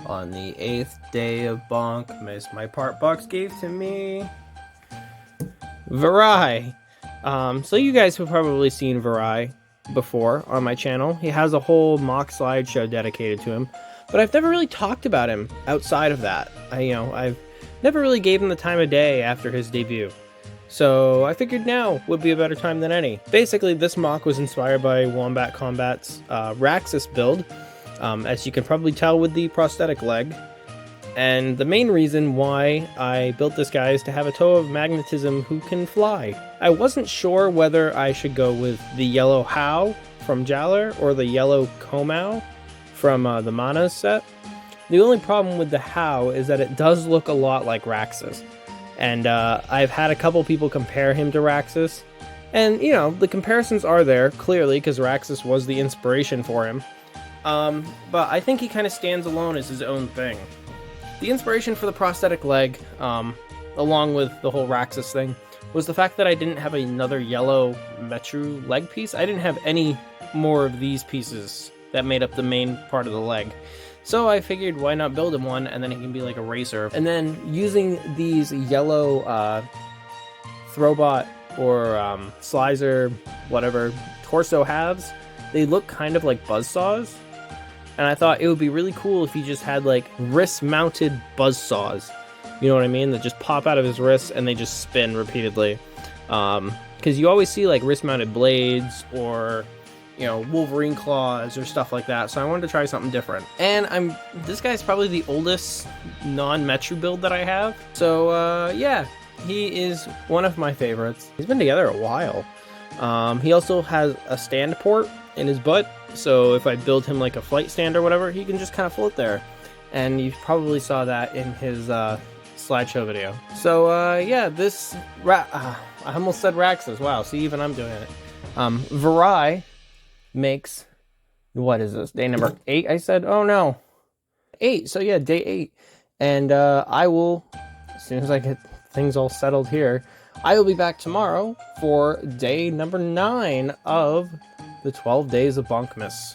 on the 8th day of Bonkmas. My part box gave to me Verii. So you guys have probably seen Verii before on my channel. He has a whole mock slideshow dedicated to him, but I've never really talked about him outside of that. I've never really gave him the time of day after his debut. So I figured now would be a better time than any. Basically, this mock was inspired by Wombat Combat's Raxus build, as you can probably tell with the prosthetic leg. And the main reason why I built this guy is to have a Toa of Magnetism who can fly. I wasn't sure whether I should go with the yellow How from Jaller or the yellow Komau from the Manas set. The only problem with the How is that it does look a lot like Raxus. And I've had a couple people compare him to Raxus. And, you know, the comparisons are there, clearly, because Raxus was the inspiration for him. But I think he kind of stands alone as his own thing. The inspiration for the prosthetic leg, along with the whole Raxus thing, was the fact that I didn't have another yellow Metru leg piece. I didn't have any more of these pieces that made up the main part of the leg. So I figured, why not build him one, and then he can be like a racer. And then using these yellow Throwbot or Slicer, whatever, torso halves, they look kind of like buzzsaws. And I thought it would be really cool if he just had like wrist-mounted buzzsaws. You know what I mean? That just pop out of his wrists and they just spin repeatedly. Because you always see like wrist-mounted blades or, you know, Wolverine claws or stuff like that. So I wanted to try something different. And this guy's probably the oldest non-Metru build that I have. So yeah, he is one of my favorites. He's been together a while. He also has a stand port in his butt, so if I build him like a flight stand or whatever, he can just kind of float there. And you probably saw that in his slideshow video. So yeah, this I almost said Raxus. Wow, see, even I'm doing it. Verii makes, what is this, day number 8? I said, oh no, 8. So yeah, day 8. And I will, as soon as I get things all settled here, I will be back tomorrow for day number 9 of the 12 days of Bonkmas.